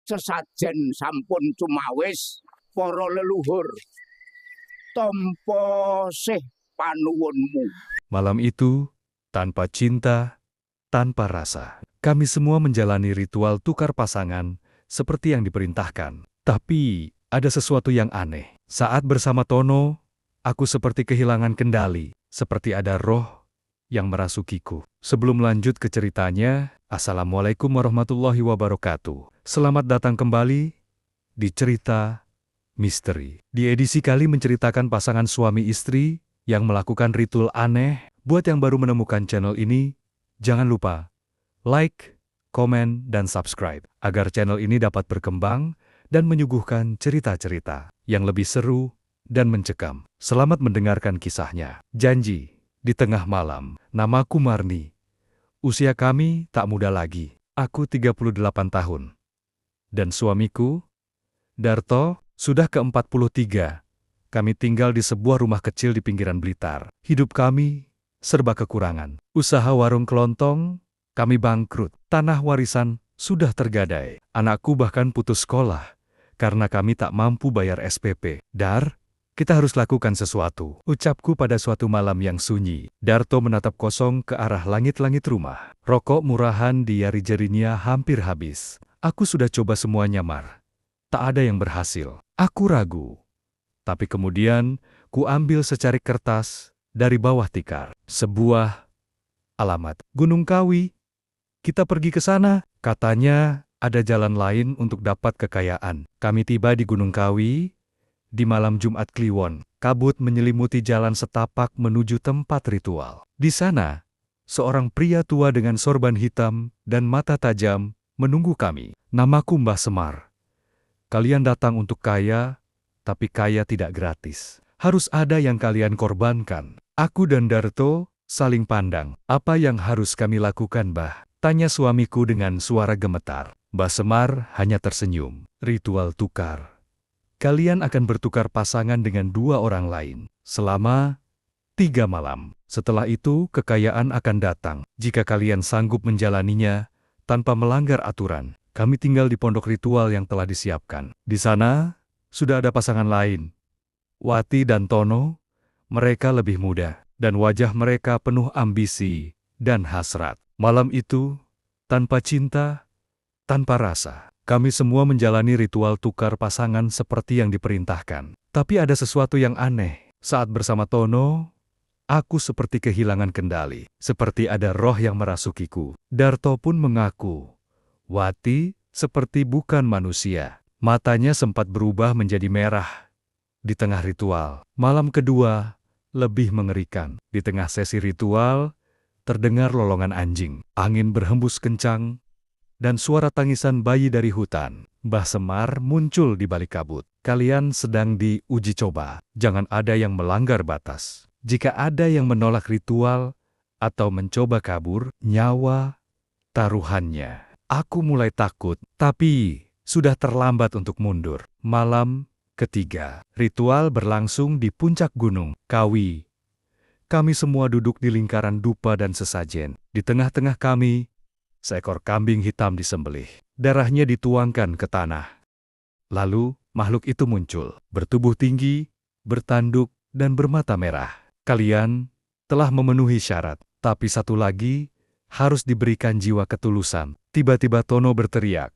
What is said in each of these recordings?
sesajen sampun cumawis para leluhur tampa sih panuwunmu. Malam itu, tanpa cinta, tanpa rasa, kami semua menjalani ritual tukar pasangan seperti yang diperintahkan. Tapi, ada sesuatu yang aneh. Saat bersama Tono, aku seperti kehilangan kendali, seperti ada roh yang merasukiku. Sebelum lanjut ke ceritanya, Assalamualaikum warahmatullahi wabarakatuh. Selamat datang kembali di Cerita Misteri. Di edisi kali menceritakan pasangan suami istri yang melakukan ritual aneh. Buat yang baru menemukan channel ini, jangan lupa like, komen, dan subscribe agar channel ini dapat berkembang dan menyuguhkan cerita-cerita yang lebih seru dan mencekam. Selamat mendengarkan kisahnya. Janji, di tengah malam. Namaku Marni. Usia kami tak muda lagi. Aku 38 tahun. Dan suamiku, Darto, sudah ke-43. Kami tinggal di sebuah rumah kecil di pinggiran Blitar. Hidup kami serba kekurangan. Usaha warung kelontong, kami bangkrut. Tanah warisan sudah tergadai. Anakku bahkan putus sekolah karena kami tak mampu bayar SPP. Dar, kita harus lakukan sesuatu, ucapku pada suatu malam yang sunyi. Darto menatap kosong ke arah langit-langit rumah. Rokok murahan di jari-jarinya hampir habis. Aku sudah coba semuanya, Mar. Tak ada yang berhasil. Aku ragu. Tapi kemudian, ku ambil secarik kertas dari bawah tikar. Sebuah alamat. Gunung Kawi. Kita pergi ke sana. Katanya, ada jalan lain untuk dapat kekayaan. Kami tiba di Gunung Kawi di malam Jumat Kliwon. Kabut menyelimuti jalan setapak menuju tempat ritual. Di sana, seorang pria tua dengan sorban hitam dan mata tajam menunggu kami. Namaku Mbah Semar. Kalian datang untuk kaya, tapi kaya tidak gratis. Harus ada yang kalian korbankan. Aku dan Darto saling pandang. Apa yang harus kami lakukan, Mbah? Tanya suamiku dengan suara gemetar. Mbah Semar hanya tersenyum. Ritual tukar. Kalian akan bertukar pasangan dengan dua orang lain selama 3 malam. Setelah itu, kekayaan akan datang. Jika kalian sanggup menjalaninya tanpa melanggar aturan. Kami tinggal di pondok ritual yang telah disiapkan. Di sana, sudah ada pasangan lain. Wati dan Tono, mereka lebih muda, dan wajah mereka penuh ambisi dan hasrat. Malam itu, tanpa cinta, tanpa rasa, kami semua menjalani ritual tukar pasangan seperti yang diperintahkan. Tapi ada sesuatu yang aneh. Saat bersama Tono, aku seperti kehilangan kendali. Seperti ada roh yang merasukiku. Darto pun mengaku, Wati seperti bukan manusia. Matanya sempat berubah menjadi merah. Di tengah ritual, malam kedua lebih mengerikan. Di tengah sesi ritual, terdengar lolongan anjing. Angin berhembus kencang, dan suara tangisan bayi dari hutan. Mbah Semar muncul di balik kabut. Kalian sedang diuji coba. Jangan ada yang melanggar batas. Jika ada yang menolak ritual atau mencoba kabur, nyawa taruhannya. Aku mulai takut, tapi sudah terlambat untuk mundur. Malam ketiga, ritual berlangsung di puncak Gunung Kawi. Kami semua duduk di lingkaran dupa dan sesajen. Di tengah-tengah kami, seekor kambing hitam disembelih. Darahnya dituangkan ke tanah. Lalu, makhluk itu muncul, bertubuh tinggi, bertanduk, dan bermata merah. Kalian telah memenuhi syarat, tapi satu lagi harus diberikan jiwa ketulusan. Tiba-tiba Tono berteriak,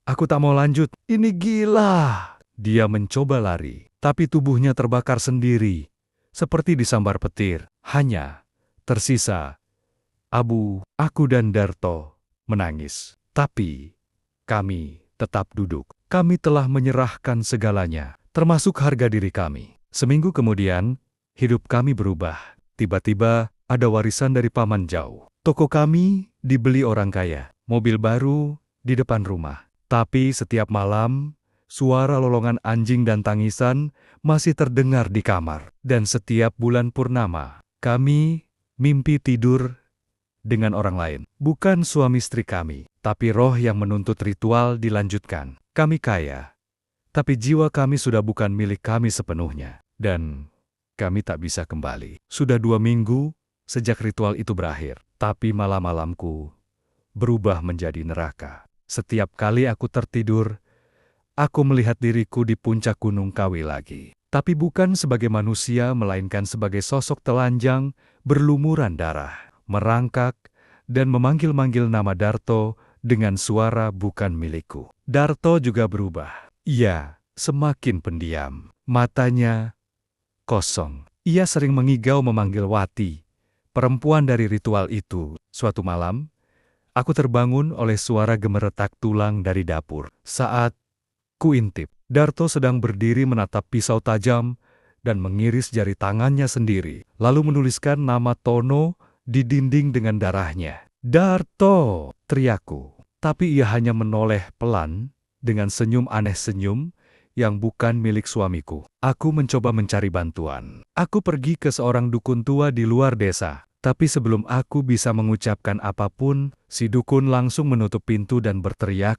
"Aku tak mau lanjut, ini gila!" Dia mencoba lari, tapi tubuhnya terbakar sendiri, seperti disambar petir. Hanya tersisa abu. Aku dan Darto menangis, tapi kami tetap duduk. Kami telah menyerahkan segalanya, termasuk harga diri kami. Seminggu kemudian, hidup kami berubah. Tiba-tiba ada warisan dari paman jauh. Toko kami dibeli orang kaya. Mobil baru di depan rumah. Tapi setiap malam, suara lolongan anjing dan tangisan masih terdengar di kamar. Dan setiap bulan purnama, kami mimpi tidur dengan orang lain. Bukan suami istri kami, tapi roh yang menuntut ritual dilanjutkan. Kami kaya, tapi jiwa kami sudah bukan milik kami sepenuhnya. Dan kami tak bisa kembali. Sudah 2 minggu sejak ritual itu berakhir. Tapi malam-malamku berubah menjadi neraka. Setiap kali aku tertidur, aku melihat diriku di puncak Gunung Kawi lagi. Tapi bukan sebagai manusia, melainkan sebagai sosok telanjang, berlumuran darah, merangkak, dan memanggil-manggil nama Darto dengan suara bukan milikku. Darto juga berubah. Ia semakin pendiam. Matanya kosong. Ia sering mengigau memanggil Wati, perempuan dari ritual itu. Suatu malam, aku terbangun oleh suara gemeretak tulang dari dapur. Saat kuintip, Darto sedang berdiri menatap pisau tajam dan mengiris jari tangannya sendiri, lalu menuliskan nama Tono di dinding dengan darahnya. "Darto!" teriakku. Tapi ia hanya menoleh pelan dengan senyum aneh, senyum yang bukan milik suamiku. Aku mencoba mencari bantuan. Aku pergi ke seorang dukun tua di luar desa. Tapi sebelum aku bisa mengucapkan apapun, si dukun langsung menutup pintu dan berteriak,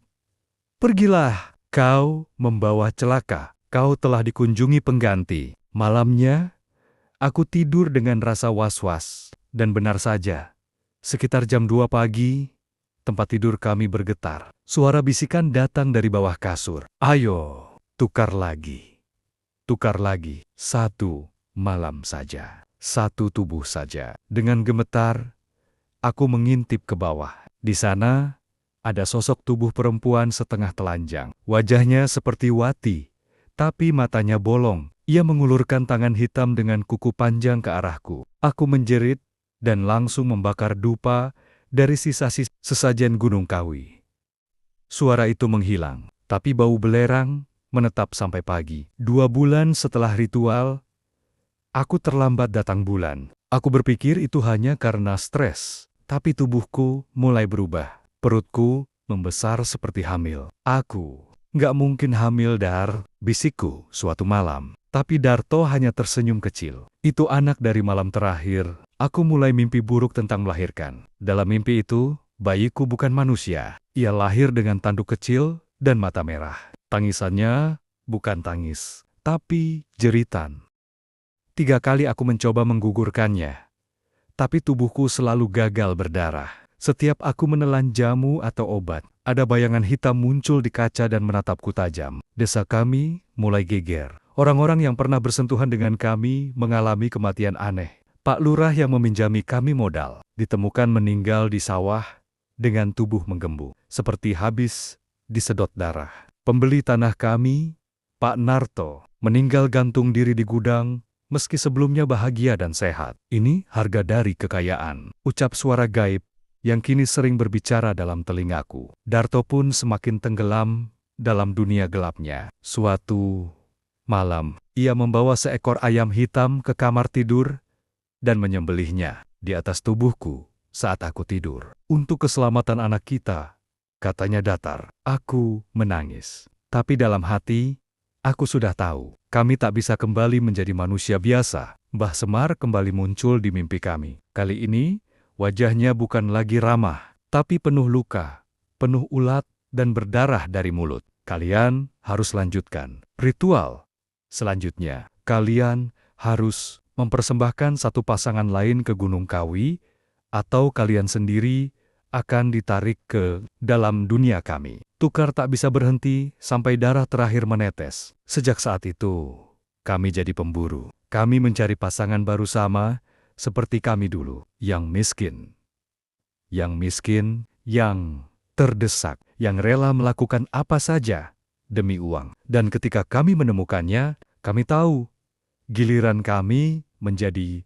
"Pergilah! Kau membawa celaka. Kau telah dikunjungi pengganti." Malamnya, aku tidur dengan rasa was-was. Dan benar saja, sekitar jam 2 pagi, tempat tidur kami bergetar. Suara bisikan datang dari bawah kasur. "Ayo, tukar lagi. Tukar lagi. Satu malam saja. Satu tubuh saja." Dengan gemetar, aku mengintip ke bawah. Di sana, ada sosok tubuh perempuan setengah telanjang. Wajahnya seperti Wati, tapi matanya bolong. Ia mengulurkan tangan hitam dengan kuku panjang ke arahku. Aku menjerit dan langsung membakar dupa dari sisa-sisa sesajen Gunung Kawi. Suara itu menghilang, tapi bau belerang menetap sampai pagi. 2 bulan setelah ritual, aku terlambat datang bulan. Aku berpikir itu hanya karena stres, tapi tubuhku mulai berubah. Perutku membesar seperti hamil. "Aku nggak mungkin hamil, Dar," bisikku suatu malam. Tapi Darto hanya tersenyum kecil. "Itu anak dari malam terakhir." Aku mulai mimpi buruk tentang melahirkan. Dalam mimpi itu, bayiku bukan manusia. Ia lahir dengan tanduk kecil dan mata merah. Tangisannya bukan tangis, tapi jeritan. 3 kali aku mencoba menggugurkannya, tapi tubuhku selalu gagal berdarah. Setiap aku menelan jamu atau obat, ada bayangan hitam muncul di kaca dan menatapku tajam. Desa kami mulai geger. Orang-orang yang pernah bersentuhan dengan kami mengalami kematian aneh. Pak Lurah yang meminjami kami modal ditemukan meninggal di sawah dengan tubuh menggembung, seperti habis disedot darah. Pembeli tanah kami, Pak Narto, meninggal gantung diri di gudang, meski sebelumnya bahagia dan sehat. "Ini harga dari kekayaan," ucap suara gaib yang kini sering berbicara dalam telingaku. Darto pun semakin tenggelam dalam dunia gelapnya. Suatu malam, ia membawa seekor ayam hitam ke kamar tidur dan menyembelihnya di atas tubuhku saat aku tidur. "Untuk keselamatan anak kita," katanya datar. Aku menangis. Tapi dalam hati, aku sudah tahu, kami tak bisa kembali menjadi manusia biasa. Mbah Semar kembali muncul di mimpi kami. Kali ini, wajahnya bukan lagi ramah, tapi penuh luka, penuh ulat, dan berdarah dari mulut. "Kalian harus lanjutkan ritual. Selanjutnya, kalian harus mempersembahkan satu pasangan lain ke Gunung Kawi, atau kalian sendiri akan ditarik ke dalam dunia kami." Tukar tak bisa berhenti sampai darah terakhir menetes. Sejak saat itu, kami jadi pemburu. Kami mencari pasangan baru sama seperti kami dulu, yang miskin, yang terdesak, yang rela melakukan apa saja demi uang. Dan ketika kami menemukannya, kami tahu giliran kami menjadi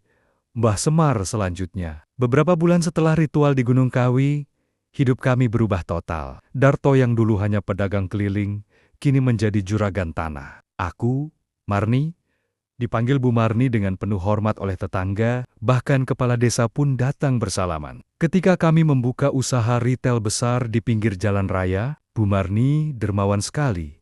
Mbah Semar selanjutnya. Beberapa bulan setelah ritual di Gunung Kawi, hidup kami berubah total. Darto yang dulu hanya pedagang keliling, kini menjadi juragan tanah. Aku, Marni, dipanggil Bu Marni dengan penuh hormat oleh tetangga, bahkan kepala desa pun datang bersalaman. Ketika kami membuka usaha retail besar di pinggir jalan raya, Bu Marni dermawan sekali,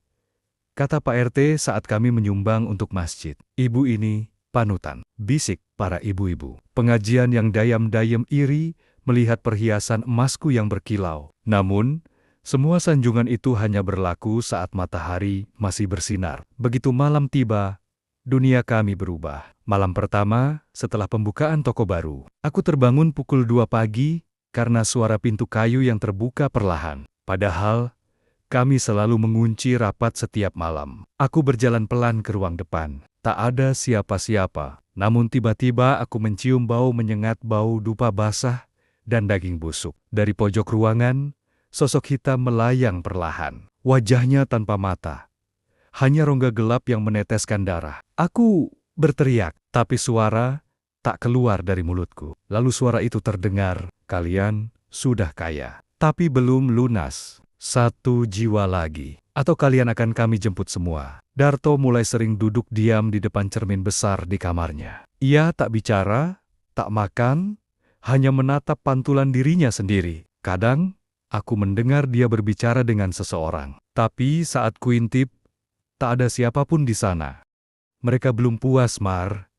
kata Pak RT saat kami menyumbang untuk masjid. "Ibu ini panutan," bisik para ibu-ibu. Pengajian yang dayam-dayam iri melihat perhiasan emasku yang berkilau. Namun, semua sanjungan itu hanya berlaku saat matahari masih bersinar. Begitu malam tiba, dunia kami berubah. Malam pertama, setelah pembukaan toko baru, aku terbangun pukul 2 pagi karena suara pintu kayu yang terbuka perlahan. Padahal, kami selalu mengunci rapat setiap malam. Aku berjalan pelan ke ruang depan. Tak ada siapa-siapa. Namun tiba-tiba aku mencium bau menyengat, bau dupa basah dan daging busuk. Dari pojok ruangan, sosok hitam melayang perlahan. Wajahnya tanpa mata. Hanya rongga gelap yang meneteskan darah. Aku berteriak, tapi suara tak keluar dari mulutku. Lalu suara itu terdengar, "Kalian sudah kaya, tapi belum lunas. 1 jiwa lagi, atau kalian akan kami jemput semua." Darto mulai sering duduk diam di depan cermin besar di kamarnya. Ia tak bicara, tak makan, hanya menatap pantulan dirinya sendiri. Kadang, aku mendengar dia berbicara dengan seseorang. Tapi saat kuintip, tak ada siapapun di sana. "Mereka belum puas, Mar,"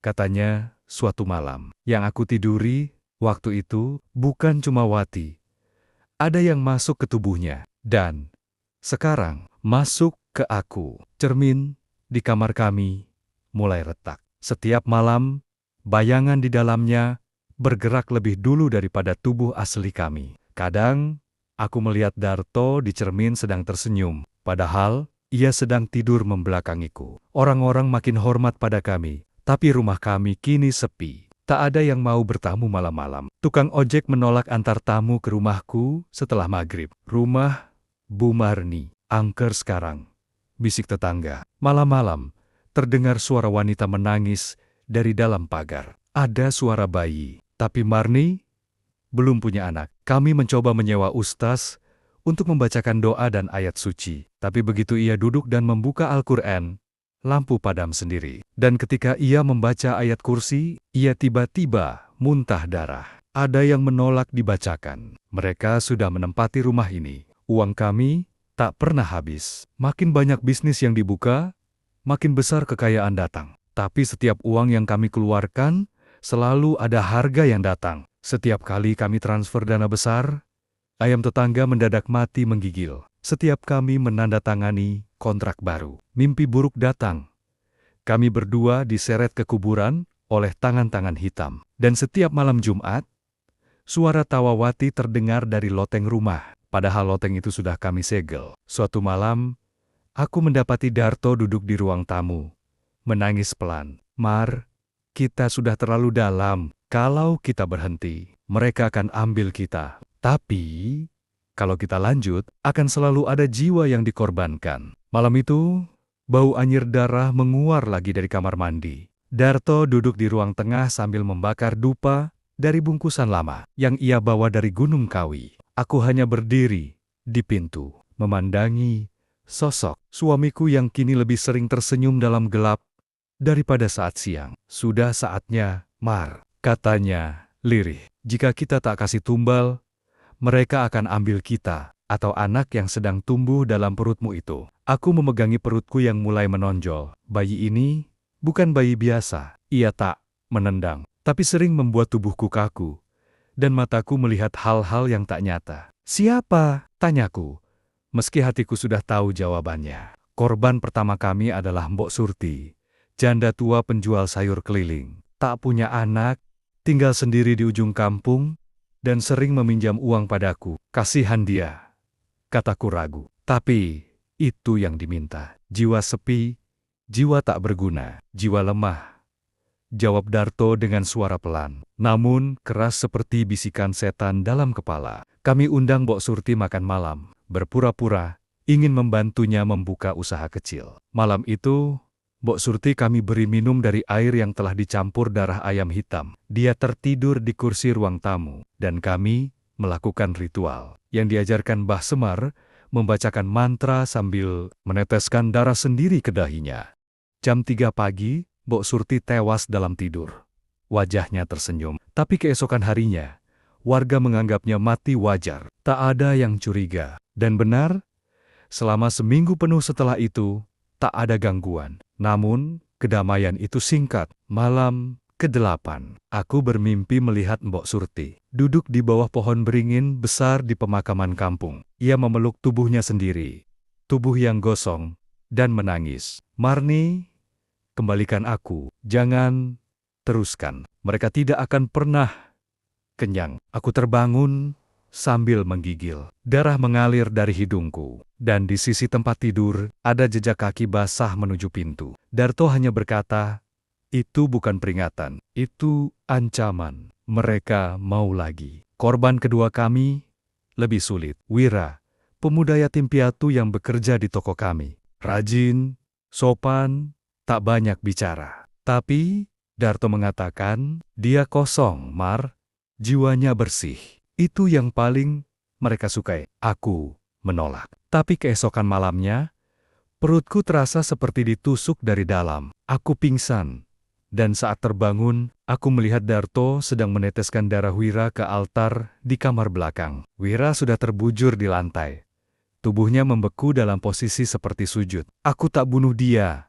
katanya suatu malam. Yang aku tiduri waktu itu bukan cuma Wati. Ada yang masuk ke tubuhnya. Dan sekarang masuk ke aku. Cermin di kamar kami mulai retak. Setiap malam, bayangan di dalamnya bergerak lebih dulu daripada tubuh asli kami. Kadang, aku melihat Darto di cermin sedang tersenyum. Padahal, ia sedang tidur membelakangiku. Orang-orang makin hormat pada kami. Tapi rumah kami kini sepi. Tak ada yang mau bertamu malam-malam. Tukang ojek menolak antar tamu ke rumahku setelah maghrib. "Rumah Bu Marni angker sekarang," bisik tetangga. Malam-malam, terdengar suara wanita menangis dari dalam pagar. Ada suara bayi. Tapi Marni belum punya anak. Kami mencoba menyewa ustaz untuk membacakan doa dan ayat suci. Tapi begitu ia duduk dan membuka Al-Quran, lampu padam sendiri. Dan ketika ia membaca ayat kursi, ia tiba-tiba muntah darah. Ada yang menolak dibacakan. Mereka sudah menempati rumah ini. Uang kami tak pernah habis. Makin banyak bisnis yang dibuka, makin besar kekayaan datang. Tapi setiap uang yang kami keluarkan, selalu ada harga yang datang. Setiap kali kami transfer dana besar, ayam tetangga mendadak mati menggigil. Setiap kami menandatangani kontrak baru, mimpi buruk datang. Kami berdua diseret ke kuburan oleh tangan-tangan hitam. Dan setiap malam Jumat, suara tawa Wati terdengar dari loteng rumah. Padahal loteng itu sudah kami segel. Suatu malam, aku mendapati Darto duduk di ruang tamu, menangis pelan. "Mar, kita sudah terlalu dalam. Kalau kita berhenti, mereka akan ambil kita. Tapi kalau kita lanjut, akan selalu ada jiwa yang dikorbankan." Malam itu, bau anyir darah menguar lagi dari kamar mandi. Darto duduk di ruang tengah sambil membakar dupa dari bungkusan lama yang ia bawa dari Gunung Kawi. Aku hanya berdiri di pintu, memandangi sosok suamiku yang kini lebih sering tersenyum dalam gelap daripada saat siang. "Sudah saatnya, Mar," katanya lirih. "Jika kita tak kasih tumbal, mereka akan ambil kita, atau anak yang sedang tumbuh dalam perutmu itu." Aku memegangi perutku yang mulai menonjol. Bayi ini bukan bayi biasa. Ia tak menendang, tapi sering membuat tubuhku kaku, dan mataku melihat hal-hal yang tak nyata. "Siapa?" tanyaku, meski hatiku sudah tahu jawabannya. Korban pertama kami adalah Mbok Surti, janda tua penjual sayur keliling. Tak punya anak, tinggal sendiri di ujung kampung, dan sering meminjam uang padaku. "Kasihan dia," kataku ragu. "Tapi itu yang diminta. Jiwa sepi, jiwa tak berguna, jiwa lemah," jawab Darto dengan suara pelan, namun keras seperti bisikan setan dalam kepala. Kami undang Mbok Surti makan malam, berpura-pura ingin membantunya membuka usaha kecil. Malam itu, Mbok Surti kami beri minum dari air yang telah dicampur darah ayam hitam. Dia tertidur di kursi ruang tamu, dan kami melakukan ritual yang diajarkan Mbah Semar, membacakan mantra sambil meneteskan darah sendiri ke dahinya. Jam 3 pagi, Mbok Surti tewas dalam tidur. Wajahnya tersenyum, tapi keesokan harinya, warga menganggapnya mati wajar. Tak ada yang curiga. Dan benar, selama seminggu penuh setelah itu, tak ada gangguan. Namun, kedamaian itu singkat. Malam ke-8, aku bermimpi melihat Mbok Surti duduk di bawah pohon beringin besar di pemakaman kampung. Ia memeluk tubuhnya sendiri, tubuh yang gosong, dan menangis. "Marni, kembalikan aku. Jangan teruskan. Mereka tidak akan pernah kenyang." Aku terbangun, sambil menggigil. Darah mengalir dari hidungku, dan di sisi tempat tidur ada jejak kaki basah menuju pintu. Darto hanya berkata, "Itu bukan peringatan, itu ancaman. Mereka mau lagi." Korban kedua kami lebih sulit. Wira, pemuda yatim piatu yang bekerja di toko kami. Rajin, sopan, tak banyak bicara. Tapi Darto mengatakan, dia kosong, Mar. Jiwanya bersih. Itu yang paling mereka sukai. Aku menolak. Tapi keesokan malamnya, perutku terasa seperti ditusuk dari dalam. Aku pingsan. Dan saat terbangun, aku melihat Darto sedang meneteskan darah Wira ke altar di kamar belakang. Wira sudah terbujur di lantai. Tubuhnya membeku dalam posisi seperti sujud. "Aku tak bunuh dia,"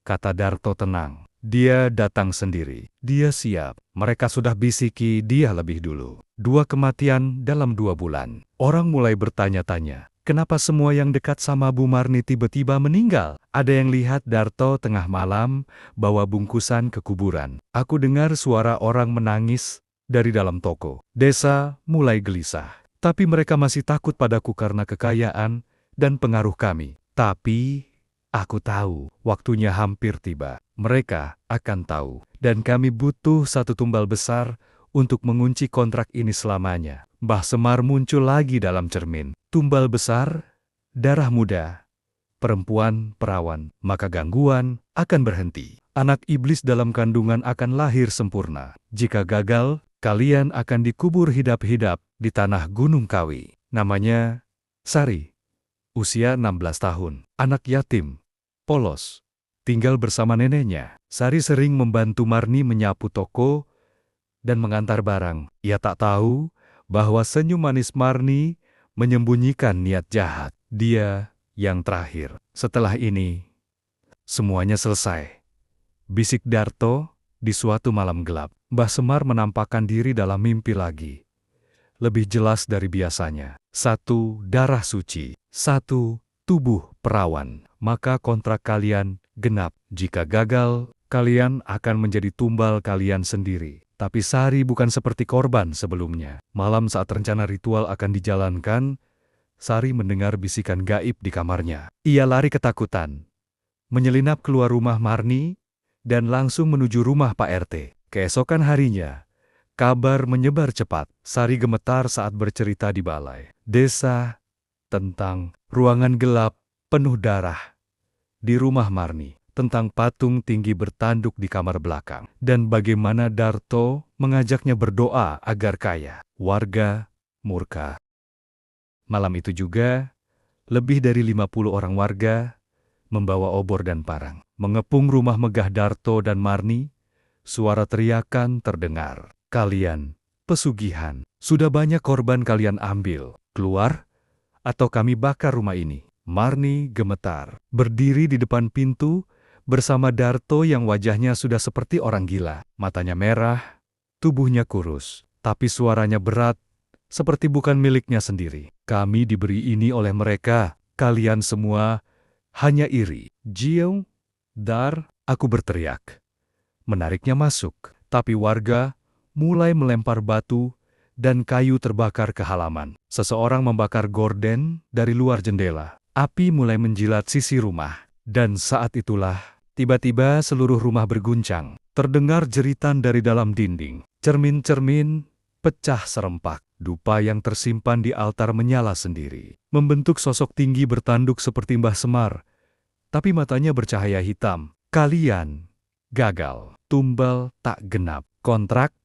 kata Darto tenang. "Dia datang sendiri. Dia siap. Mereka sudah bisiki dia lebih dulu. 2 kematian dalam 2 bulan. Orang mulai bertanya-tanya, kenapa semua yang dekat sama Bu Marni tiba-tiba meninggal? Ada yang lihat Darto tengah malam bawa bungkusan ke kuburan. Aku dengar suara orang menangis dari dalam toko. Desa mulai gelisah. Tapi mereka masih takut padaku karena kekayaan dan pengaruh kami. Tapi aku tahu waktunya hampir tiba. Mereka akan tahu. Dan kami butuh satu tumbal besar untuk mengunci kontrak ini selamanya." Mbah Semar muncul lagi dalam cermin. Tumbal besar, darah muda, perempuan perawan, maka gangguan akan berhenti. Anak iblis dalam kandungan akan lahir sempurna. Jika gagal, kalian akan dikubur hidap-hidap di tanah Gunung Kawi. Namanya Sari. Usia 16 tahun. Anak yatim. Polos. Tinggal bersama neneknya. Sari sering membantu Marni menyapu toko dan mengantar barang. Ia tak tahu bahwa senyum manis Marni menyembunyikan niat jahat. Dia yang terakhir. Setelah ini, semuanya selesai. Bisik Darto di suatu malam gelap. Mbah Semar menampakkan diri dalam mimpi lagi. Lebih jelas dari biasanya. 1 darah suci. 1 tubuh perawan. Maka kontrak kalian genap. Jika gagal, kalian akan menjadi tumbal kalian sendiri. Tapi Sari bukan seperti korban sebelumnya. Malam saat rencana ritual akan dijalankan, Sari mendengar bisikan gaib di kamarnya. Ia lari ketakutan, menyelinap keluar rumah Marni, dan langsung menuju rumah Pak RT. Keesokan harinya, kabar menyebar cepat. Sari gemetar saat bercerita di balai desa tentang ruangan gelap penuh darah di rumah Marni, tentang patung tinggi bertanduk di kamar belakang, dan bagaimana Darto mengajaknya berdoa agar kaya. Warga murka. Malam itu juga, lebih dari 50 orang warga membawa obor dan parang. Mengepung rumah megah Darto dan Marni, suara teriakan terdengar. "Kalian, pesugihan, sudah banyak korban kalian ambil. Keluar, atau kami bakar rumah ini." Marni gemetar, berdiri di depan pintu bersama Darto yang wajahnya sudah seperti orang gila. Matanya merah, tubuhnya kurus, tapi suaranya berat, seperti bukan miliknya sendiri. "Kami diberi ini oleh mereka, kalian semua hanya iri." "Jiung, Dar," aku berteriak. Menariknya masuk, tapi warga mulai melempar batu dan kayu terbakar ke halaman. Seseorang membakar gorden dari luar jendela. Api mulai menjilat sisi rumah. Dan saat itulah, tiba-tiba seluruh rumah berguncang. Terdengar jeritan dari dalam dinding. Cermin-cermin pecah serempak. Dupa yang tersimpan di altar menyala sendiri. Membentuk sosok tinggi bertanduk seperti Mbah Semar. Tapi matanya bercahaya hitam. "Kalian gagal. Tumbal tak genap. Kontrak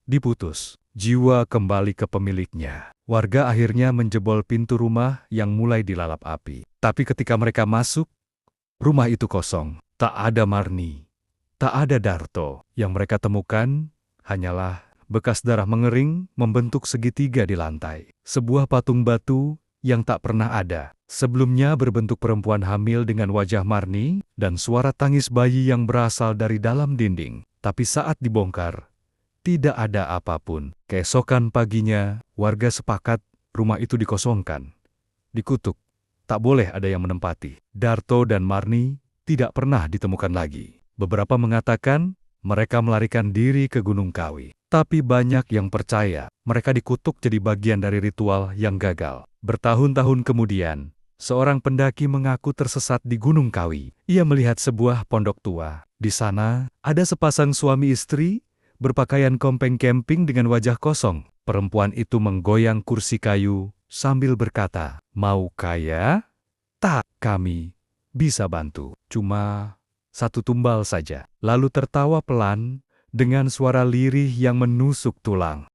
diputus." Jiwa kembali ke pemiliknya. Warga akhirnya menjebol pintu rumah yang mulai dilalap api. Tapi ketika mereka masuk, rumah itu kosong. Tak ada Marni, tak ada Darto. Yang mereka temukan hanyalah bekas darah mengering membentuk segitiga di lantai. Sebuah patung batu yang tak pernah ada. Sebelumnya berbentuk perempuan hamil dengan wajah Marni dan suara tangis bayi yang berasal dari dalam dinding. Tapi saat dibongkar, tidak ada apapun. Keesokan paginya, warga sepakat rumah itu dikosongkan. Dikutuk, tak boleh ada yang menempati. Darto dan Marni tidak pernah ditemukan lagi. Beberapa mengatakan mereka melarikan diri ke Gunung Kawi. Tapi banyak yang percaya mereka dikutuk jadi bagian dari ritual yang gagal. Bertahun-tahun kemudian, seorang pendaki mengaku tersesat di Gunung Kawi. Ia melihat sebuah pondok tua. Di sana, ada sepasang suami istri berpakaian kompeng camping dengan wajah kosong. Perempuan itu menggoyang kursi kayu sambil berkata, "Mau kaya? Tak, kami bisa bantu. Cuma satu tumbal saja." Lalu tertawa pelan dengan suara lirih yang menusuk tulang.